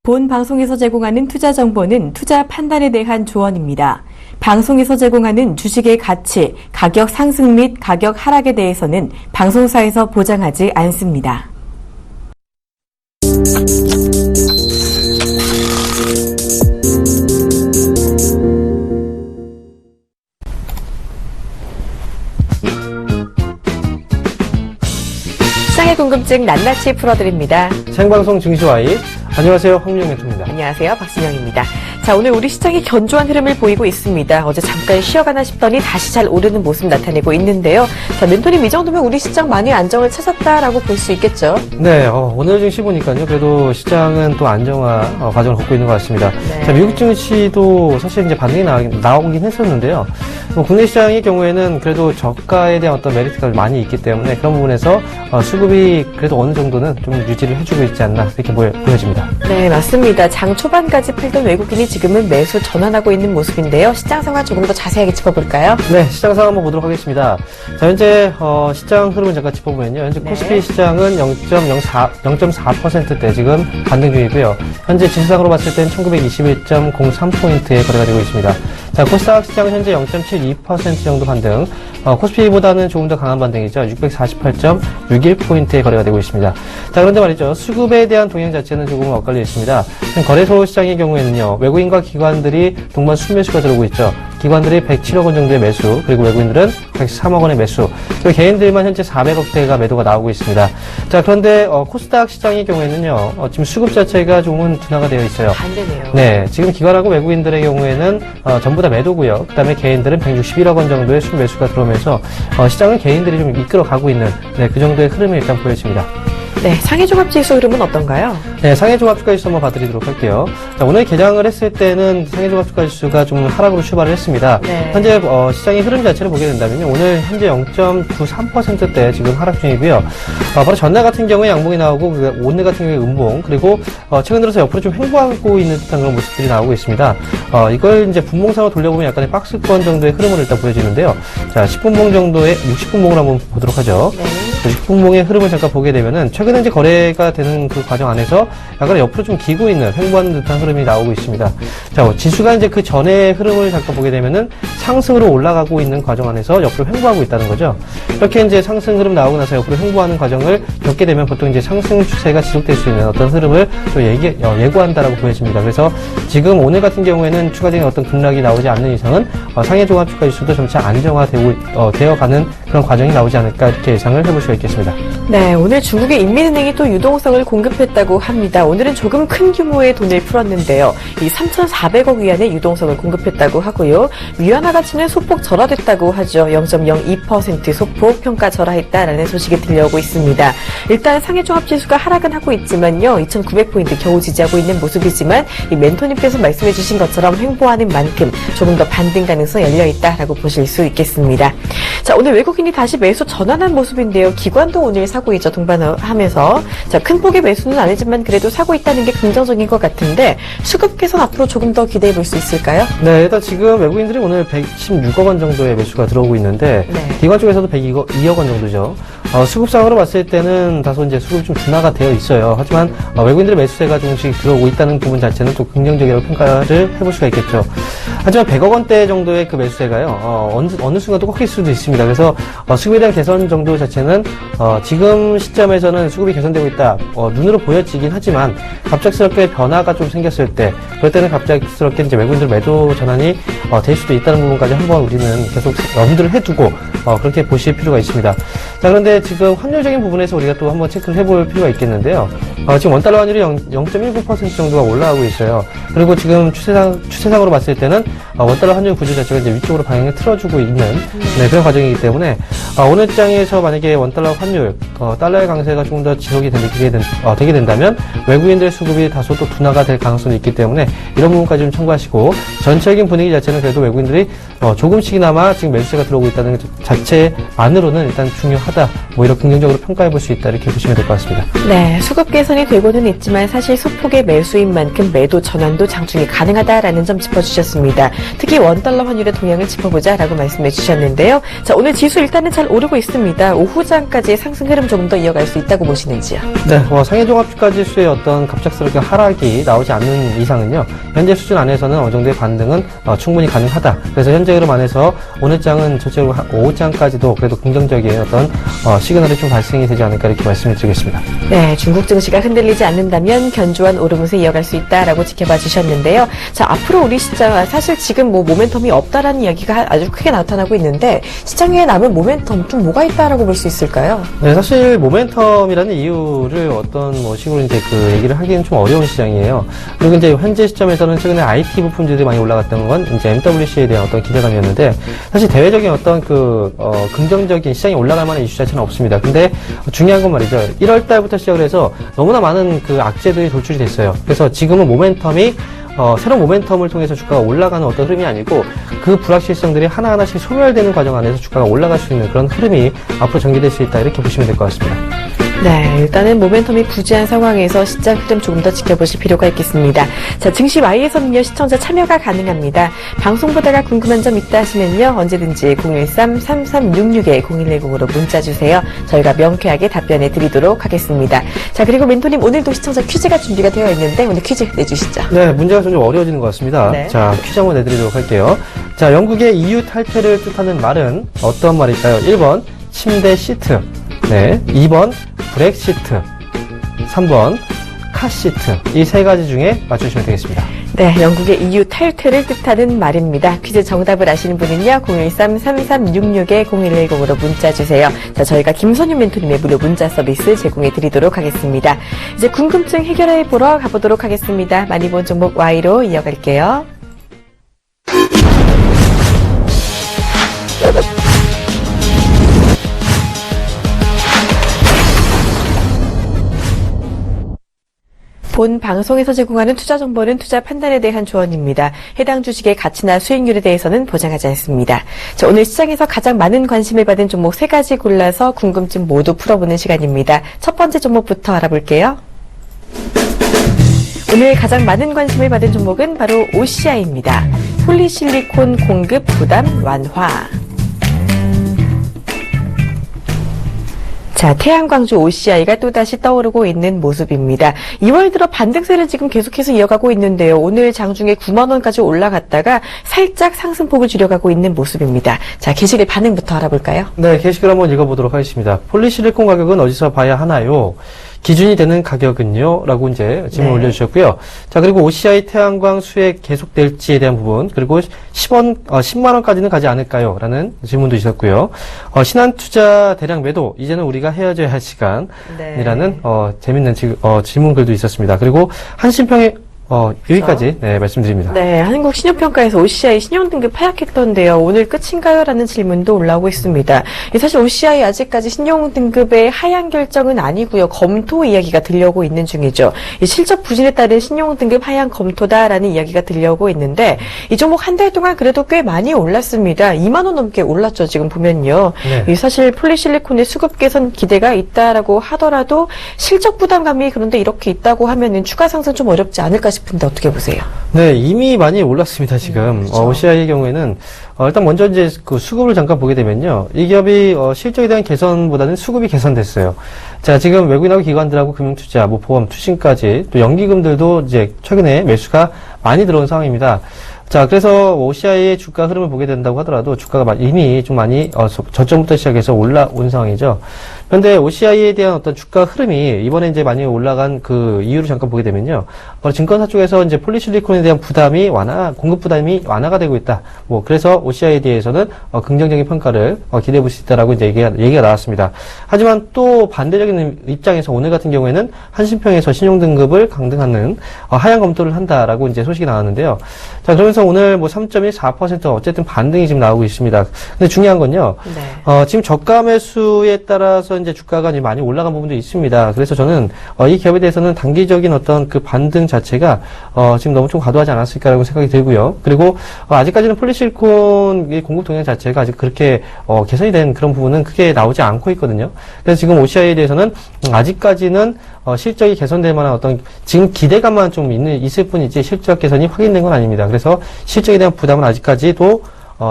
본 방송에서 제공하는 투자 정보는 투자 판단에 대한 조언입니다. 방송에서 제공하는 주식의 가치, 가격 상승 및 가격 하락에 대해서는 방송사에서 보장하지 않습니다. 시장의 궁금증 낱낱이 풀어드립니다. 생방송 증시와이. 안녕하세요. 황민영 멘토입니다. 안녕하세요. 박신영입니다. 자, 오늘 우리 시장이 견조한 흐름을 보이고 있습니다. 어제 잠깐 쉬어가나 싶더니 다시 잘 오르는 모습 나타내고 있는데요. 자, 멘토님, 이 정도면 우리 시장 많이 안정을 찾았다라고 볼 수 있겠죠? 네, 오늘 증시 보니까요. 그래도 시장은 또 안정화 과정을 걷고 있는 것 같습니다. 네. 자, 미국 증시도 사실 이제 반등이 나오긴 했었는데요. 국내 시장의 경우에는 그래도 저가에 대한 어떤 메리트가 많이 있기 때문에 그런 부분에서 수급이 그래도 어느 정도는 좀 유지를 해주고 있지 않나 이렇게 보여집니다. 네, 맞습니다. 장 초반까지 팔던 외국인이 지금은 매수 전환하고 있는 모습인데요. 시장 상황 조금 더 자세하게 짚어볼까요? 네, 시장 상황 한번 보도록 하겠습니다. 자, 현재 시장 흐름을 잠깐 짚어보면요. 현재 네. 코스피 시장은 0.4%대 지금 반등 중이고요. 현재 지수상으로 봤을 땐 1921.03포인트에 거래가 되고 있습니다. 자, 코스닥 시장은 현재 0.72% 정도 반등, 코스피보다는 조금 더 강한 반등이죠. 648.61포인트에 거래가 되고 있습니다. 자, 그런데 말이죠. 수급에 대한 동향 자체는 조금 엇갈려 있습니다. 거래소 시장의 경우에는요, 외국인과 기관들이 동반 순매수가 들어오고 있죠. 기관들이 107억 원 정도의 매수, 그리고 외국인들은 103억 원의 매수, 그리고 개인들만 현재 400억대가 매도가 나오고 있습니다. 자, 그런데 코스닥 시장의 경우에는요, 지금 수급 자체가 조금은 둔화가 되어 있어요. 반대네요. 네, 지금 기관하고 외국인들의 경우에는 전부 다 매도고요. 그 다음에 개인들은 161억 원 정도의 순매수가 들어오면서 시장을 개인들이 좀 이끌어가고 있는 그 정도의 흐름이 일단 보여집니다. 네, 상해종합지수 흐름은 어떤가요? 네, 상해종합주가지수 한번 봐드리도록 할게요. 자, 오늘 개장을 했을 때는 상해종합주가지수가 좀 하락으로 출발을 했습니다. 네. 현재 시장의 흐름 자체를 보게 된다면요, 오늘 현재 0.93%대 지금 하락 중이고요. 바로 전날 같은 경우에 양봉이 나오고 오늘 같은 경우에 음봉, 그리고 최근 들어서 옆으로 좀 횡보하고 있는 듯한 그런 모습들이 나오고 있습니다. 이걸 이제 분봉상으로 돌려보면 약간의 박스권 정도의 흐름을 일단 보여지는데요. 자, 10분봉 정도의 60분봉을 한번 보도록 하죠. 네. 60분봉의 흐름을 잠깐 보게 되면은 최근에 이제 거래가 되는 그 과정 안에서 약간 옆으로 좀 기고 있는, 횡보하는 듯한 흐름이 나오고 있습니다. 자, 지수가 이제 그 전의 흐름을 잠깐 보게 되면은 상승으로 올라가고 있는 과정 안에서 옆으로 횡보하고 있다는 거죠. 이렇게 이제 상승 흐름 나오고 나서 옆으로 횡보하는 과정을 겪게 되면 보통 이제 상승 추세가 지속될 수 있는 어떤 흐름을 또 예고한다라고 보여집니다. 그래서 지금 오늘 같은 경우에는 추가적인 어떤 급락이 나오지 않는 이상은 상해종합주가지수도 점차 되어가는 그런 과정이 나오지 않을까 이렇게 예상을 해볼 수가 있겠습니다. 네, 오늘 중국의 인민은행이 또 유동성을 공급했다고 합니다. 오늘은 조금 큰 규모의 돈을 풀었는데요. 이 3,400억 위안의 유동성을 공급했다고 하고요. 위안화 가치는 소폭 절하됐다고 하죠. 0.02% 소폭 평가 절하했다라는 소식이 들려오고 있습니다. 일단 상해종합지수가 하락은 하고 있지만요. 2,900포인트 겨우 지지하고 있는 모습이지만 이 멘토님께서 말씀해 주신 것처럼 횡보하는 만큼 조금 더 반등 가능성이 열려있다라고 보실 수 있겠습니다. 자, 오늘 외국인이 다시 매수 전환한 모습인데요. 기관도 오늘 사고 있죠. 동반하면서. 자, 큰 폭의 매수는 아니지만 그래도 사고 있다는 게 긍정적인 것 같은데 수급 개선 앞으로 조금 더 기대해 볼 수 있을까요? 네, 일단 지금 외국인들이 오늘 116억 원 정도의 매수가 들어오고 있는데 네. 기관 쪽에서도 102억 원 정도죠. 수급상으로 봤을 때는 다소 이제 수급이 좀 둔화가 되어 있어요. 하지만 외국인들의 매수세가 조금씩 들어오고 있다는 부분 자체는 또 긍정적이라고 평가를 해볼 수가 있겠죠. 하지만 100억 원대 정도의 그 매수세가요, 어느 순간 또 꺾일 수도 있습니다. 그래서 수급에 대한 개선 정도 자체는 지금 시점에서는 수급이 개선되고 있다, 눈으로 보여지긴 하지만 갑작스럽게 변화가 좀 생겼을 때, 그럴 때는 갑작스럽게 이제 외국인들 매도 전환이 될 수도 있다는 부분까지 한번 우리는 계속 염두를 해두고 그렇게 보실 필요가 있습니다. 자, 그런데 지금 환율적인 부분에서 우리가 또 한번 체크를 해볼 필요가 있겠는데요. 지금 원달러 환율이 0.19% 정도가 올라가고 있어요. 그리고 지금 추세상으로 봤을 때는 원달러 환율 구조 자체가 이제 위쪽으로 방향을 틀어주고 있는 그런 과정이기 때문에 오늘 장에서 만약에 원달러 환율 달러의 강세가 조금 더 지속이 되게 된다면 외국인들의 수급이 다소 또 둔화가 될 가능성이 있기 때문에 이런 부분까지 좀 참고하시고, 전체적인 분위기 자체는 그래도 외국인들이 조금씩이나마 지금 매수세가 들어오고 있다는 것 자체만으로는 일단 중요하다, 이렇게 긍정적으로 평가해 볼 수 있다, 이렇게 보시면 될 것 같습니다. 네, 수급 개선 개선이 되고는 있지만 사실 소폭의 매수인 만큼 매도 전환도 장중에 가능하다라는 점 짚어주셨습니다. 특히 원달러 환율의 동향을 짚어보자라고 말씀해 주셨는데요. 자, 오늘 지수 일단은 잘 오르고 있습니다. 오후장까지의 상승 흐름 조금 더 이어갈 수 있다고 보시는지요? 네, 상해종합주가지수의 어떤 갑작스럽게 하락이 나오지 않는 이상은요, 현재 수준 안에서는 어느 정도의 반등은 충분히 가능하다. 그래서 현재 흐름 안에서 오늘 장은 전체적으로 오후장까지도 그래도 긍정적인 어떤 시그널이 좀 발생이 되지 않을까 이렇게 말씀을 드리겠습니다. 네, 중국 증시가 흔들리지 않는다면 견조한 오름세 이어갈 수 있다라고 지켜봐 주셨는데요. 자, 앞으로 우리 시장 사실 지금 모멘텀이 없다라는 이야기가 아주 크게 나타나고 있는데 시장에 남은 모멘텀 좀 뭐가 있다라고 볼 수 있을까요? 네, 사실 모멘텀이라는 이유를 어떤 식으로 이제 얘기를 하기는 좀 어려운 시장이에요. 그리고 이제 현재 시점에서는 최근에 IT 부품들이 많이 올라갔던 건 이제 MWC에 대한 어떤 기대감이었는데 사실 대외적인 어떤 긍정적인 시장이 올라갈 만한 이슈 자체는 없습니다. 근데 중요한 건 말이죠. 1월 달부터 시작을 해서 너무나 많은 악재들이 돌출이 됐어요. 그래서 지금은 모멘텀이 새로운 모멘텀을 통해서 주가가 올라가는 어떤 흐름이 아니고 그 불확실성들이 하나하나씩 소멸되는 과정 안에서 주가가 올라갈 수 있는 그런 흐름이 앞으로 전개될 수 있다 이렇게 보시면 될 것 같습니다. 네, 일단은 모멘텀이 부재한 상황에서 시장 흐름 조금 더 지켜보실 필요가 있겠습니다. 자, 증시 Y에서는요, 시청자 참여가 가능합니다. 방송 보다가 궁금한 점 있다 하시면요, 언제든지 013-3366-0110으로 문자 주세요. 저희가 명쾌하게 답변해 드리도록 하겠습니다. 자, 그리고 멘토님, 오늘도 시청자 퀴즈가 준비가 되어 있는데, 오늘 퀴즈 내주시죠. 네, 문제가 좀 어려워지는 것 같습니다. 네. 자, 퀴즈 한번 내드리도록 할게요. 자, 영국의 EU 탈퇴를 뜻하는 말은 어떤 말일까요? 1번, 침대 시트. 네, 2번 브렉시트, 3번 카시트. 이 세 가지 중에 맞추시면 되겠습니다. 네, 영국의 EU 탈퇴를 뜻하는 말입니다. 퀴즈 정답을 아시는 분은요, 013-3366-0110으로 문자 주세요. 자, 저희가 김선유 멘토님의 무료 문자 서비스 제공해 드리도록 하겠습니다. 이제 궁금증 해결해 보러 가보도록 하겠습니다. 많이 본 종목 Y로 이어갈게요. 본 방송에서 제공하는 투자 정보는 투자 판단에 대한 조언입니다. 해당 주식의 가치나 수익률에 대해서는 보장하지 않습니다. 자, 오늘 시장에서 가장 많은 관심을 받은 종목 3가지 골라서 궁금증 모두 풀어보는 시간입니다. 첫 번째 종목부터 알아볼게요. 오늘 가장 많은 관심을 받은 종목은 바로 OCI입니다. 폴리실리콘 공급 부담 완화. 자, 태양광주 OCI가 또다시 떠오르고 있는 모습입니다. 2월 들어 반등세를 지금 계속해서 이어가고 있는데요. 오늘 장중에 9만 원까지 올라갔다가 살짝 상승폭을 줄여가고 있는 모습입니다. 자, 게시글 반응부터 알아볼까요? 네, 게시글 한번 읽어보도록 하겠습니다. 폴리실리콘 가격은 어디서 봐야 하나요? 기준이 되는 가격은요? 라고 이제 질문 올려주셨고요. 자, 그리고 OCI 태양광 수혜 계속될지에 대한 부분, 그리고 10만원까지는 가지 않을까요? 라는 질문도 있었고요. 신한투자 대량 매도, 이제는 우리가 헤어져야 할 시간이라는, 재밌는 질문글도 있었습니다. 그리고 한신평의 여기까지 말씀드립니다. 네, 한국신용평가에서 OCI 신용등급 하락했던데요. 오늘 끝인가요? 라는 질문도 올라오고 있습니다. 사실 OCI 아직까지 신용등급의 하향 결정은 아니고요. 검토 이야기가 들려오고 있는 중이죠. 이 실적 부진에 따른 신용등급 하향 검토다라는 이야기가 들려오고 있는데 이 종목 한 달 동안 그래도 꽤 많이 올랐습니다. 2만 원 넘게 올랐죠. 지금 보면요. 네. 사실 폴리실리콘의 수급 개선 기대가 있다라고 하더라도 실적 부담감이 그런데 이렇게 있다고 하면은 추가 상승 좀 어렵지 않을까 싶은데 어떻게 보세요? 네, 이미 많이 올랐습니다, 지금. 그렇죠. OCI의 경우에는, 일단 먼저 이제 그 수급을 잠깐 보게 되면요. 이 기업이, 실적에 대한 개선보다는 수급이 개선됐어요. 자, 지금 외국인하고 기관들하고 금융투자, 보험, 투신까지, 또 연기금들도 이제 최근에 매수가 많이 들어온 상황입니다. 자, 그래서 OCI의 주가 흐름을 보게 된다고 하더라도 주가가 이미 좀 많이, 저점부터 시작해서 올라온 상황이죠. 그런데 OCI에 대한 어떤 주가 흐름이 이번에 이제 많이 올라간 그 이유를 잠깐 보게 되면요. 증권사 쪽에서 이제 폴리실리콘에 대한 공급 부담이 완화가 되고 있다. 그래서 OCI에 대해서는 긍정적인 평가를 기대해 볼 수 있다라고 이제 얘기가 나왔습니다. 하지만 또 반대적인 입장에서 오늘 같은 경우에는 한신평에서 신용등급을 강등하는 하향 검토를 한다라고 이제 소식이 나왔는데요. 자, 그러면서 오늘 3.14% 어쨌든 반등이 지금 나오고 있습니다. 근데 중요한 건요. 네. 지금 저가 매수에 따라서 따라서 이제 주가가 이제 많이 올라간 부분도 있습니다. 그래서 저는 이 기업에 대해서는 단기적인 어떤 그 반등 자체가 지금 너무 좀 과도하지 않았을까라고 생각이 들고요. 그리고 아직까지는 폴리실리콘 공급 동향 자체가 아직 그렇게 개선이 된 그런 부분은 크게 나오지 않고 있거든요. 그래서 지금 OCI에 대해서는 아직까지는 실적이 개선될 만한 어떤 지금 기대감만 좀 있을 뿐이지 실적 개선이 확인된 건 아닙니다. 그래서 실적에 대한 부담은 아직까지도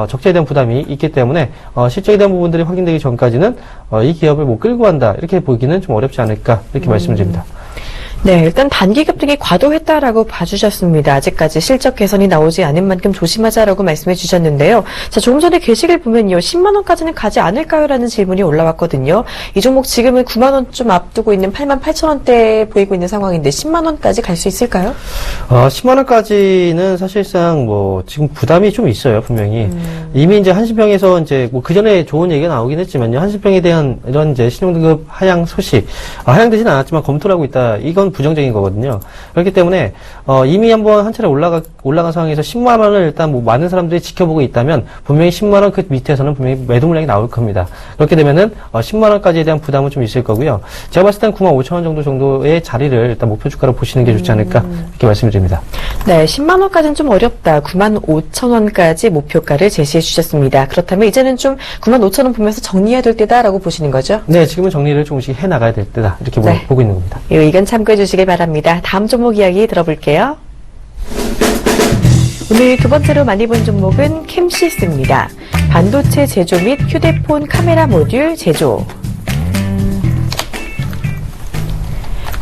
적자에 대한 부담이 있기 때문에 실적에 대한 부분들이 확인되기 전까지는 이 기업을 뭐 끌고 간다 이렇게 보기는 좀 어렵지 않을까 이렇게 말씀을 드립니다. 네, 일단 단기 급등이 과도했다라고 봐주셨습니다. 아직까지 실적 개선이 나오지 않은 만큼 조심하자라고 말씀해 주셨는데요. 자, 조금 전에 게시글 보면요. 10만 원까지는 가지 않을까요? 라는 질문이 올라왔거든요. 이 종목 지금은 9만 원 좀 앞두고 있는 8만 8천 원대 보이고 있는 상황인데 10만 원까지 갈 수 있을까요? 10만 원까지는 사실상 뭐 지금 부담이 좀 있어요, 분명히. 이미 이제 한신평에서 이제 뭐 그전에 좋은 얘기가 나오긴 했지만요. 한신평에 대한 이런 이제 신용등급 하향 소식, 하향되진 않았지만 검토를 하고 있다. 이건 부정적인 거거든요. 그렇기 때문에 이미 한번 한 차례 올라간 상황에서 10만 원을 일단 뭐 많은 사람들이 지켜보고 있다면 분명히 10만 원 그 밑에서는 분명히 매도 물량이 나올 겁니다. 그렇게 되면은 10만 원까지에 대한 부담은 좀 있을 거고요. 제가 봤을 땐 9만 5천 원 정도의 자리를 일단 목표 주가로 보시는 게 좋지 않을까 이렇게 말씀드립니다. 네, 10만 원까지는 좀 어렵다. 9만 5천 원까지 목표가를 제시해 주셨습니다. 그렇다면 이제는 좀 9만 5천 원 보면서 정리해야 될 때다라고 보시는 거죠? 네, 지금은 정리를 조금씩 해 나가야 될 때다 이렇게 네. 보고 있는 겁니다. 이 의견 참고해 주시길 바랍니다. 다음 종목 이야기 들어볼게요. 오늘 두 번째로 많이 본 종목은 캠시스입니다. 반도체 제조 및 휴대폰 카메라 모듈 제조.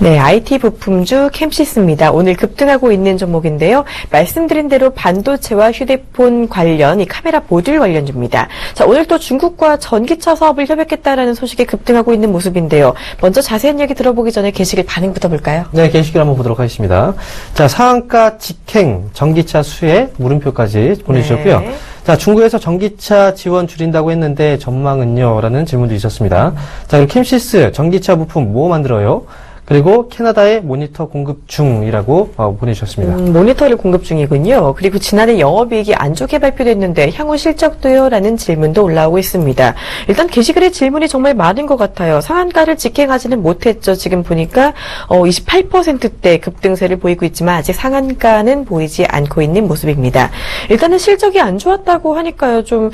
네, IT 부품주 캠시스입니다. 오늘 급등하고 있는 종목인데요. 말씀드린 대로 반도체와 휴대폰 관련, 이 카메라 모듈 관련주입니다. 자, 오늘 또 중국과 전기차 사업을 협약했다라는 소식에 급등하고 있는 모습인데요. 먼저 자세한 얘기 들어보기 전에 게시글 반응부터 볼까요? 네, 게시글 한번 보도록 하겠습니다. 자, 상한가 직행 전기차 수혜 물음표까지 보내주셨고요. 네. 자, 중국에서 전기차 지원 줄인다고 했는데 전망은요? 라는 질문도 있었습니다. 자, 그리고 캠시스 전기차 부품 뭐 만들어요? 그리고 캐나다에 모니터 공급 중이라고 보내주셨습니다. 모니터를 공급 중이군요. 그리고 지난해 영업이익이 안 좋게 발표됐는데 향후 실적도요? 라는 질문도 올라오고 있습니다. 일단 게시글에 질문이 정말 많은 것 같아요. 상한가를 직행하지는 못했죠. 지금 보니까 28%대 급등세를 보이고 있지만 아직 상한가는 보이지 않고 있는 모습입니다. 일단은 실적이 안 좋았다고 하니까요. 좀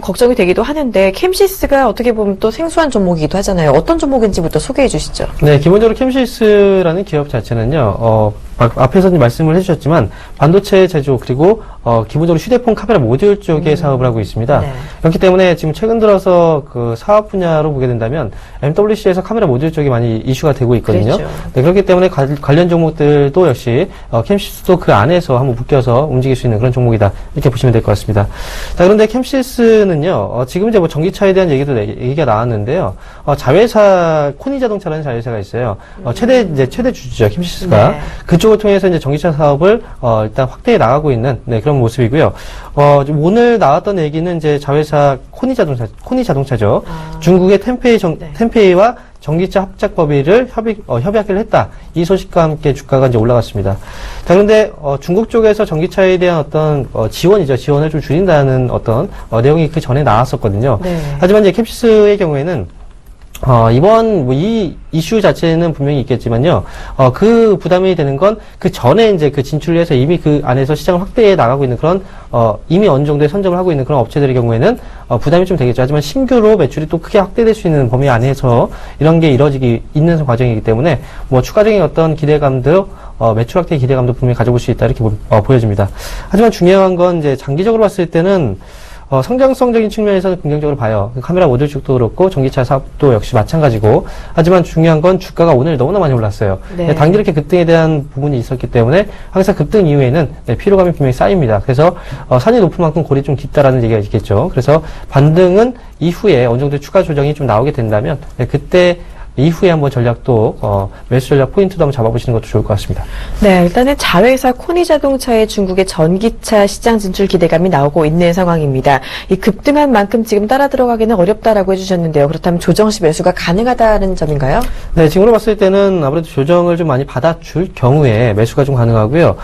걱정이 되기도 하는데 캠시스가 어떻게 보면 또 생소한 종목이기도 하잖아요. 어떤 종목인지부터 소개해 주시죠. 네, 기본적으로 캠시스라는 기업 자체는요, 앞에서 말씀을 해주셨지만 반도체 제조 그리고 기본적으로 휴대폰 카메라 모듈 쪽에 사업을 하고 있습니다. 네. 그렇기 때문에 지금 최근 들어서 그 사업 분야로 보게 된다면 MWC에서 카메라 모듈 쪽이 많이 이슈가 되고 있거든요. 그렇죠. 네, 그렇기 때문에 관련 종목들도 역시 캠시스도 그 안에서 한번 묶여서 움직일 수 있는 그런 종목이다 이렇게 보시면 될 것 같습니다. 자, 그런데 캠시스는요, 지금 이제 뭐 전기차에 대한 얘기가 나왔는데요. 자회사 코니 자동차라는 자회사가 있어요. 최대 주주죠 캠시스가. 네. 그쪽을 통해서 이제 전기차 사업을 일단 확대해 나가고 있는 그런 모습이고요. 오늘 나왔던 얘기는 이제 자회사 코니 자동차죠. 중국의 텐페이와 전기차 합작 법인을 협약을 했다. 이 소식과 함께 주가가 이제 올라갔습니다. 자, 그런데 중국 쪽에서 전기차에 대한 어떤 지원을 좀 줄인다는 어떤 내용이 그 전에 나왔었거든요. 네. 하지만 이제 캠시스의 경우에는 이번 이 이슈 자체는 분명히 있겠지만요. 그 부담이 되는 건 그 전에 이제 그 진출을 해서 이미 그 안에서 시장을 확대해 나가고 있는 그런 이미 어느 정도의 선점을 하고 있는 그런 업체들의 경우에는 부담이 좀 되겠죠. 하지만 신규로 매출이 또 크게 확대될 수 있는 범위 안에서 이런 게 이루어지기 있는 과정이기 때문에 뭐 추가적인 어떤 기대감도 매출 확대 기대감도 분명히 가져볼 수 있다 이렇게 보여집니다. 하지만 중요한 건 이제 장기적으로 봤을 때는 성장성적인 측면에서는 긍정적으로 봐요. 카메라 모듈 쪽도 그렇고 전기차 사업도 역시 마찬가지고. 하지만 중요한 건 주가가 오늘 너무나 많이 올랐어요. 네. 단기 이렇게 급등에 대한 부분이 있었기 때문에 항상 급등 이후에는 피로감이 분명히 쌓입니다. 그래서 산이 높은 만큼 골이 좀 깊다라는 얘기가 있겠죠. 그래서 반등은 이후에 어느 정도 추가 조정이 좀 나오게 된다면 그때 이후에 한번 전략도 매수 전략 포인트도 한번 잡아보시는 것도 좋을 것 같습니다. 네, 일단은 자회사 코니자동차의 중국의 전기차 시장 진출 기대감이 나오고 있는 상황입니다. 이 급등한 만큼 지금 따라 들어가기는 어렵다라고 해주셨는데요. 그렇다면 조정 시 매수가 가능하다는 점인가요? 네, 지금으로 봤을 때는 아무래도 조정을 좀 많이 받아줄 경우에 매수가 좀 가능하고요.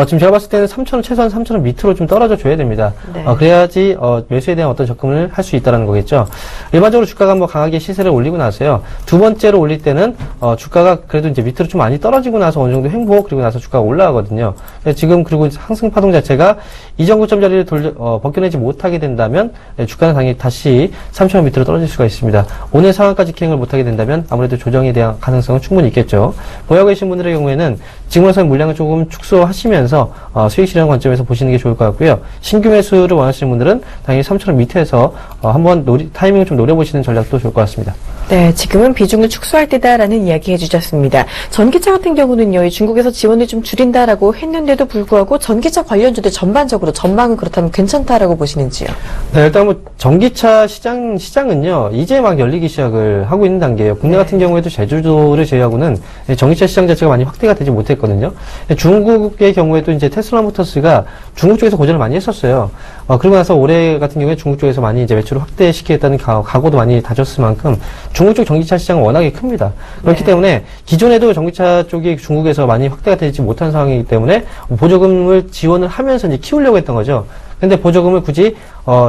지금 제가 봤을 때는 3,000원, 최소한 3,000원 밑으로 좀 떨어져 줘야 됩니다. 네. 그래야지 매수에 대한 어떤 접근을 할 수 있다는 거겠죠. 일반적으로 주가가 한번 강하게 시세를 올리고 나서요. 두 번째로 올릴 때는 주가가 그래도 이제 밑으로 좀 많이 떨어지고 나서 어느 정도 횡보 그리고 나서 주가가 올라가거든요. 지금 그리고 상승 파동 자체가 이전 고점 자리를 벗겨내지 못하게 된다면 주가는 당연히 다시 3,000원 밑으로 떨어질 수가 있습니다. 오늘 상황까지 기행을 못하게 된다면 아무래도 조정에 대한 가능성은 충분히 있겠죠. 보유하고 계신 분들의 경우에는 지금으로서는 물량을 조금 축소하시면서 수익 실현 관점에서 보시는 게 좋을 것 같고요. 신규 매수를 원하시는 분들은 당연히 3,000원 밑에서 한번 타이밍을 좀 노려보시는 전략도 좋을 것 같습니다. 네, 지금은 비중을 축소할 때다라는 이야기 해주셨습니다. 전기차 같은 경우는요, 이 중국에서 지원을 좀 줄인다라고 했는데도 불구하고 전기차 관련주들 전반적으로 전망은 그렇다면 괜찮다라고 보시는지요? 네, 일단 뭐 전기차 시장은요 이제 막 열리기 시작을 하고 있는 단계예요. 국내 같은 경우에도 제주도를 제외하고는 전기차 시장 자체가 많이 확대가 되지 못했거든요. 중국의 경우에도 이제 테슬라 모터스가 중국 쪽에서 고전을 많이 했었어요. 그리고 나서 올해 같은 경우에 중국 쪽에서 많이 이제 매출을 확대시키겠다는 각오도 많이 다졌을 만큼 중국 쪽 전기차 시장은 워낙에 큽니다. 그렇기 때문에 기존에도 전기차 쪽이 중국에서 많이 확대가 되지 못한 상황이기 때문에 보조금을 지원을 하면서 이제 키우려고 했던 거죠. 근데 보조금을 굳이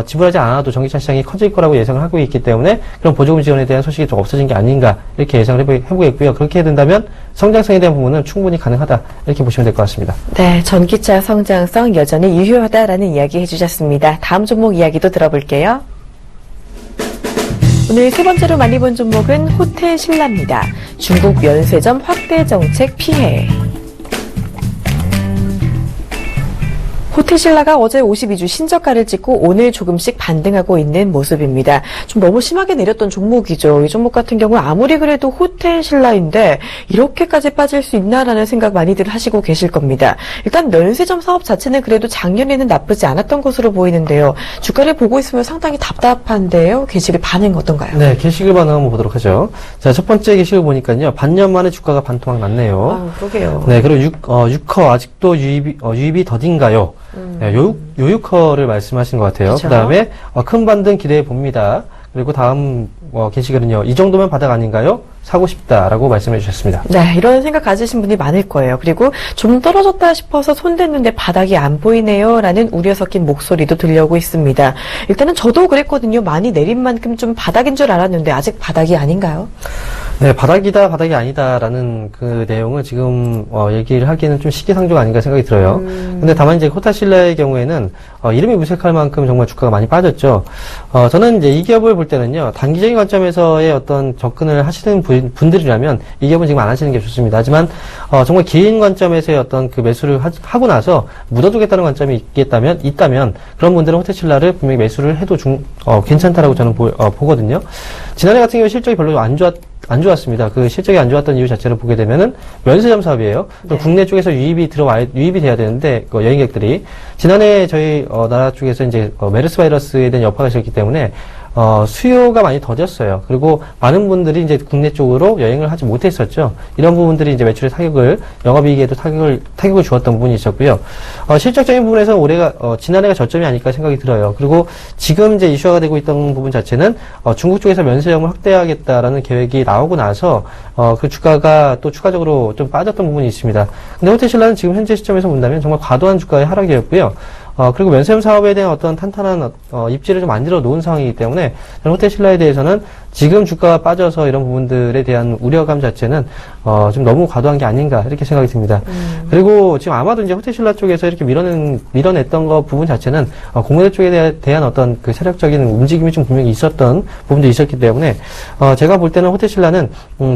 지불하지 않아도 전기차 시장이 커질 거라고 예상을 하고 있기 때문에 그런 보조금 지원에 대한 소식이 좀 없어진 게 아닌가 이렇게 예상을 해보겠고요. 그렇게 된다면 성장성에 대한 부분은 충분히 가능하다 이렇게 보시면 될 것 같습니다. 네, 전기차 성장성 여전히 유효하다라는 이야기 해주셨습니다. 다음 종목 이야기도 들어볼게요. 오늘 세 번째로 많이 본 종목은 호텔 신라입니다. 중국 면세점 확대 정책 피해. 호텔 신라가 어제 52주 신저가를 찍고 오늘 조금씩 반등하고 있는 모습입니다. 좀 너무 심하게 내렸던 종목이죠. 이 종목 같은 경우 아무리 그래도 호텔 신라인데 이렇게까지 빠질 수 있나라는 생각 많이들 하시고 계실 겁니다. 일단 면세점 사업 자체는 그래도 작년에는 나쁘지 않았던 것으로 보이는데요. 주가를 보고 있으면 상당히 답답한데요. 게시글 반응 어떤가요? 네, 게시글 반응 한번 보도록 하죠. 자, 첫 번째 게시글 보니까요. 반년 만에 주가가 반토막 났네요. 그러게요. 네, 그리고 6커 아직도 유입이 더딘가요? 네, 요유커를 말씀하신 것 같아요. 그쵸? 그 다음에 큰 반등 기대해 봅니다. 그리고 다음 게시글은요. 이 정도면 바닥 아닌가요? 사고 싶다라고 말씀해 주셨습니다. 네, 이런 생각 가지신 분이 많을 거예요. 그리고 좀 떨어졌다 싶어서 손댔는데 바닥이 안 보이네요 라는 우려 섞인 목소리도 들려오고 있습니다. 일단은 저도 그랬거든요. 많이 내린 만큼 좀 바닥인 줄 알았는데 아직 바닥이 아닌가요? 네, 바닥이다, 바닥이 아니다라는 그 내용을 지금 얘기를 하기에는 좀 시기상조가 아닌가 생각이 들어요. 근데 다만 이제 호타신라의 경우에는 이름이 무색할 만큼 정말 주가가 많이 빠졌죠. 저는 이제 이 기업을 볼 때는요, 단기적인 관점에서의 어떤 접근을 하시는 분들이라면 이 기업은 지금 안 하시는 게 좋습니다. 하지만 정말 긴 관점에서의 어떤 그 매수를 하고 나서 묻어두겠다는 관점이 있다면 그런 분들은 호텔신라를 분명히 매수를 해도 괜찮다라고 저는 보거든요. 지난해 같은 경우 실적이 별로 안 좋았습니다. 그 실적이 안 좋았던 이유 자체를 보게 되면은 면세점 사업이에요. 또 국내 쪽에서 유입이 돼야 되는데 여행객들이 지난해 저희 나라 쪽에서 이제 메르스 바이러스에 대한 여파가 있었기 때문에 수요가 많이 더뎠어요. 그리고 많은 분들이 이제 국내 쪽으로 여행을 하지 못했었죠. 이런 부분들이 이제 매출의 영업이익에도 타격을 주었던 부분이 있었고요. 실적적인 부분에서 지난해가 저점이 아닐까 생각이 들어요. 그리고 지금 이제 이슈화가 되고 있던 부분 자체는 중국 쪽에서 면세점을 확대하겠다라는 계획이 나오고 나서 그 주가가 또 추가적으로 좀 빠졌던 부분이 있습니다. 근데 호텔신라는 지금 현재 시점에서 본다면 정말 과도한 주가의 하락이었고요. 그리고 면세점 사업에 대한 어떤 탄탄한 입지를 좀 만들어 놓은 상황이기 때문에 호텔신라에 대해서는 지금 주가가 빠져서 이런 부분들에 대한 우려감 자체는 좀 너무 과도한 게 아닌가 이렇게 생각이 듭니다. 그리고 지금 아마도 이제 호텔신라 쪽에서 이렇게 밀어냈던 거 부분 자체는 공매도 쪽에 대한 어떤 그 세력적인 움직임이 좀 분명히 있었던 부분도 있었기 때문에 제가 볼 때는 호텔신라는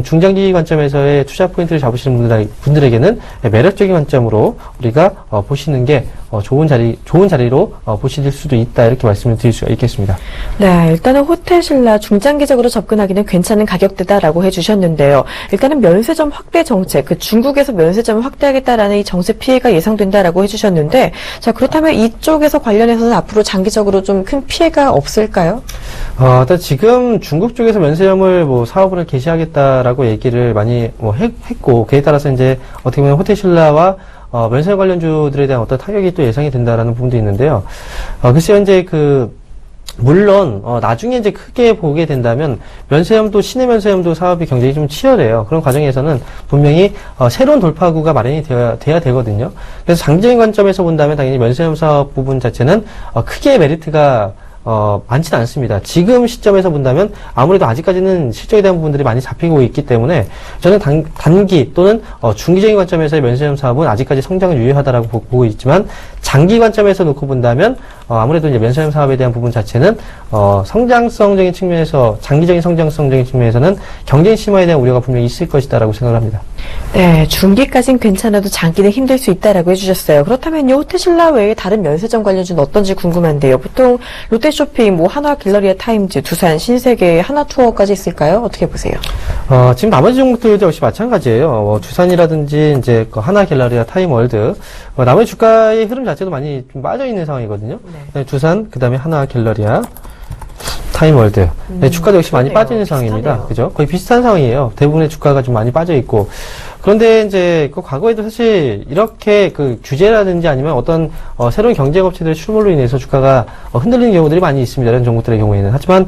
중장기 관점에서의 투자 포인트를 잡으시는 분들에게는 매력적인 관점으로 우리가 보시는 게 좋은 자리로 보실 수도 있다 이렇게 말씀을 드릴 수가 있겠습니다. 네, 일단은 호텔신라 중장기적으로 장기적으로 접근하기는 괜찮은 가격대다라고 해주셨는데요. 일단은 면세점 확대 정책, 그 중국에서 면세점을 확대하겠다라는 이 정세 피해가 예상된다라고 해주셨는데, 자, 그렇다면 이쪽에서 관련해서는 앞으로 장기적으로 좀 큰 피해가 없을까요? 일단 지금 중국 쪽에서 면세점을 사업을 개시하겠다라고 얘기를 많이 했고, 그에 따라서 이제 어떻게 보면 호텔신라와 면세점 관련주들에 대한 어떤 타격이 또 예상이 된다라는 부분도 있는데요. 글쎄요, 이제 물론 나중에 이제 크게 보게 된다면 면세점도 시내 면세점도 사업이 경쟁이 좀 치열해요. 그런 과정에서는 분명히 새로운 돌파구가 마련이 돼야 되거든요. 그래서 장기적인 관점에서 본다면 당연히 면세점 사업 부분 자체는 크게 메리트가 많지는 않습니다. 지금 시점에서 본다면 아무래도 아직까지는 실적에 대한 부분들이 많이 잡히고 있기 때문에 저는 단기 또는 중기적인 관점에서의 면세점 사업은 아직까지 성장은 유효하다라고 보고 있지만 장기 관점에서 놓고 본다면 아무래도 이제 면세점 사업에 대한 부분 자체는 성장성적인 측면에서 장기적인 성장성적인 측면에서는 경쟁 심화에 대한 우려가 분명히 있을 것이다라고 생각을 합니다. 네, 중기까지는 괜찮아도 장기는 힘들 수 있다라고 해주셨어요. 그렇다면 호텔신라 외에 다른 면세점 관련주는 어떤지 궁금한데요. 보통 롯데쇼핑, 한화 갤러리아 타임즈, 두산, 신세계, 하나투어까지 있을까요? 어떻게 보세요? 지금 나머지 종목들도 역시 마찬가지예요. 두산이라든지 이제 하나 갤러리아 타임월드, 나머지 주가의 흐름 자체도 많이 좀 빠져 있는 상황이거든요. 네. 두산, 그다음에 하나 갤러리아, 타임월드. 네, 주가도 역시 많이 빠져 있는 상황입니다. 그죠? 거의 비슷한 상황이에요. 대부분의 주가가 좀 많이 빠져 있고. 그런데 이제 과거에도 사실 이렇게 규제라든지 아니면 어떤 새로운 경쟁 업체들의 출몰로 인해서 주가가 흔들리는 경우들이 많이 있습니다. 이런 종목들의 경우에는. 하지만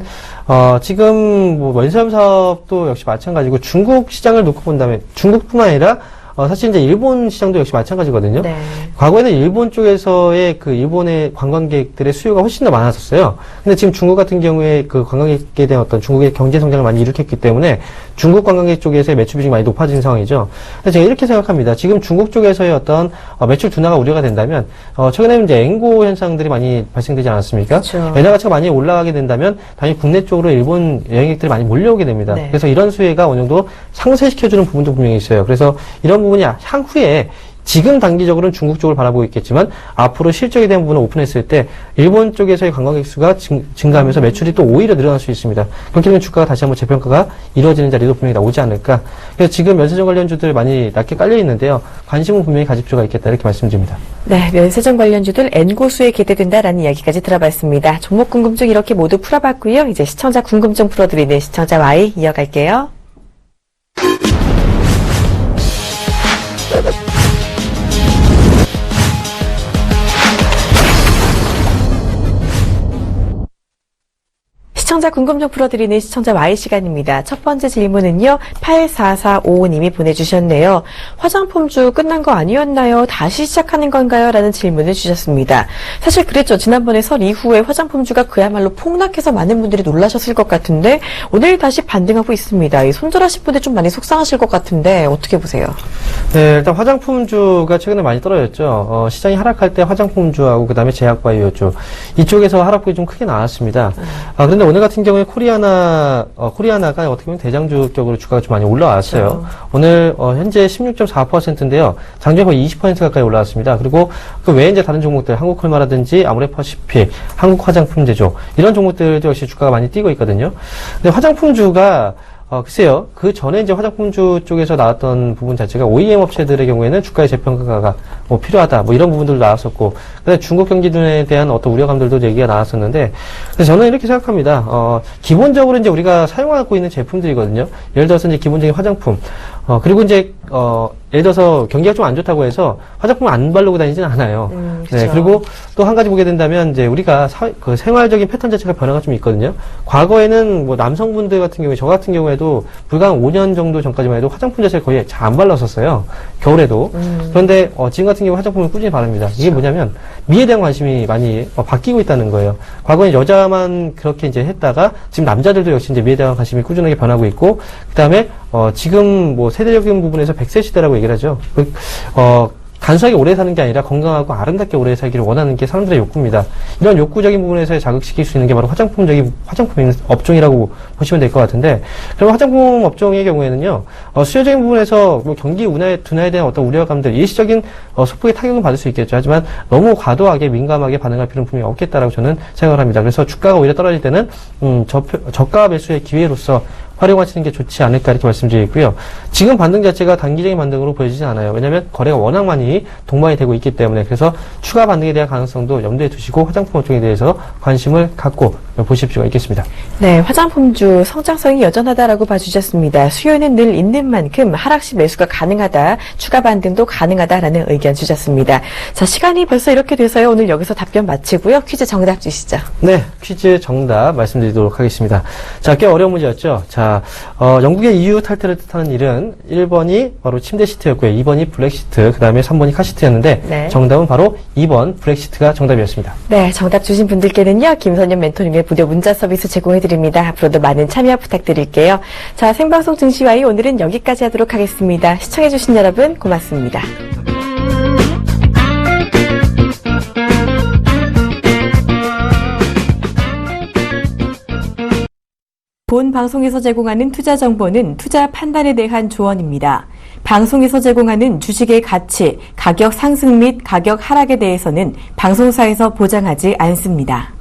지금 면세점 사업도 역시 마찬가지고 중국 시장을 놓고 본다면 중국뿐만 아니라 사실 이제 일본 시장도 역시 마찬가지거든요. 네. 과거에는 일본 쪽에서의 일본의 관광객들의 수요가 훨씬 더 많았었어요. 근데 지금 중국 같은 경우에 관광객에 대한 어떤 중국의 경제 성장을 많이 일으켰기 때문에 중국 관광객 쪽에서의 매출 비중이 많이 높아진 상황이죠. 그래서 제가 이렇게 생각합니다. 지금 중국 쪽에서의 어떤 매출 둔화가 우려가 된다면 최근에 이제 앵고 현상들이 많이 발생되지 않았습니까? 그렇죠. 엔화 가치가 많이 올라가게 된다면 당연히 국내 쪽으로 일본 여행객들이 많이 몰려오게 됩니다. 네. 그래서 이런 수혜가 어느 정도 상쇄시켜주는 부분도 분명히 있어요. 그래서 이런 부분이 향후에 지금 단기적으로는 중국 쪽을 바라보고 있겠지만 앞으로 실적에 대한 부분을 오픈했을 때 일본 쪽에서의 관광객 수가 증가하면서 매출이 또 오히려 늘어날 수 있습니다. 그렇게 되면 주가가 다시 한번 재평가가 이루어지는 자리도 분명히 나오지 않을까. 그래서 지금 면세점 관련주들 많이 낮게 깔려 있는데요. 관심은 분명히 가질 필요가 있겠다 이렇게 말씀드립니다. 네, 면세점 관련주들 N고수에 기대된다라는 이야기까지 들어봤습니다. 종목 궁금증 이렇게 모두 풀어봤고요. 이제 시청자 궁금증 풀어드리는 시청자 Y 이어갈게요. 시청자 궁금증 풀어드리는 시청자 Y 시간입니다. 첫 번째 질문은요. 84455님이 보내주셨네요. 화장품주 끝난 거 아니었나요? 다시 시작하는 건가요? 라는 질문을 주셨습니다. 사실 그랬죠. 지난번에 설 이후에 화장품주가 그야말로 폭락해서 많은 분들이 놀라셨을 것 같은데 오늘 다시 반등하고 있습니다. 이 손절하신 분들 좀 많이 속상하실 것 같은데 어떻게 보세요? 네, 일단 화장품주가 최근에 많이 떨어졌죠. 시장이 하락할 때 화장품주하고 그 다음에 제약바이오주 이쪽에서 하락폭이 좀 크게 나왔습니다. 그런데 오늘 같은 경우에 코리아나가 어떻게 보면 대장주격으로 주가가 좀 많이 올라왔어요. 그렇죠. 오늘 현재 16.4%인데요. 장중에 거의 20% 가까이 올라왔습니다. 그리고 그 외에 이제 다른 종목들 한국콜마라든지 아모레퍼시픽, 한국화장품제조 이런 종목들도 역시 주가가 많이 뛰고 있거든요. 근데 화장품주가 글쎄요. 그 전에 이제 화장품주 쪽에서 나왔던 부분 자체가 OEM 업체들의 경우에는 주가의 재평가가 필요하다. 이런 부분들도 나왔었고, 그다음에 중국 경기둔에 대한 어떤 우려감들도 얘기가 나왔었는데, 그래서 저는 이렇게 생각합니다. 기본적으로 이제 우리가 사용하고 있는 제품들이거든요. 예를 들어서 이제 기본적인 화장품, 그리고 이제, 예를 들어서 경기가 좀 안 좋다고 해서 화장품을 안 바르고 다니지는 않아요. 네, 그리고 또 한 가지 보게 된다면 이제 우리가 생활적인 패턴 자체가 변화가 좀 있거든요. 과거에는 남성분들 같은 경우에 저 같은 경우에도 불과 한 5년 정도 전까지만 해도 화장품 자체를 거의 잘 안 발랐었어요. 겨울에도. 그런데 지금 같은 경우 화장품을 꾸준히 바릅니다. 이게 뭐냐면 미에 대한 관심이 많이 바뀌고 있다는 거예요. 과거에 여자만 그렇게 이제 했다가 지금 남자들도 역시 이제 미에 대한 관심이 꾸준하게 변하고 있고 그다음에 지금 세대적인 부분에서 100세 시대라고 얘기를 하죠. 단순하게 오래 사는 게 아니라 건강하고 아름답게 오래 살기를 원하는 게 사람들의 욕구입니다. 이런 욕구적인 부분에서 자극시킬 수 있는 게 바로 화장품 업종이라고 보시면 될 것 같은데, 그럼 화장품 업종의 경우에는요, 수요적인 부분에서 뭐 경기 둔화에 대한 어떤 우려감들, 일시적인 소폭의 타격은 받을 수 있겠죠. 하지만 너무 과도하게 민감하게 반응할 필요는 분명히 없겠다라고 저는 생각을 합니다. 그래서 주가가 오히려 떨어질 때는 저가 매수의 기회로서 활용하시는 게 좋지 않을까 이렇게 말씀드리고요. 지금 반등 자체가 단기적인 반등으로 보여지진 않아요. 왜냐하면 거래가 워낙 많이 동반이 되고 있기 때문에. 그래서 추가 반등에 대한 가능성도 염두에 두시고 화장품 업종에 대해서 관심을 갖고 보실 필요가 있겠습니다. 네, 화장품주 성장성이 여전하다라고 봐주셨습니다. 수요는 늘 있는 만큼 하락시 매수가 가능하다, 추가 반등도 가능하다라는 의견 주셨습니다. 자, 시간이 벌써 이렇게 돼서요. 오늘 여기서 답변 마치고요. 퀴즈 정답 주시죠. 네, 퀴즈 정답 말씀드리도록 하겠습니다. 자, 꽤 어려운 문제였죠. 자, 영국의 EU 탈퇴를 뜻하는 일은 1번이 바로 침대 시트였고요. 2번이 블랙 시트, 그 다음에 3번이 카 시트였는데 네. 정답은 바로 2번 블랙 시트가 정답이었습니다. 네, 정답 주신 분들께는요, 김선현 멘토님의 무료 문자 서비스 제공해드립니다. 앞으로도 많은 참여 부탁드릴게요. 자, 생방송 증시와이 오늘은 여기까지 하도록 하겠습니다. 시청해주신 여러분 고맙습니다. 본 방송에서 제공하는 투자 정보는 투자 판단에 대한 조언입니다. 방송에서 제공하는 주식의 가치, 가격 상승 및 가격 하락에 대해서는 방송사에서 보장하지 않습니다.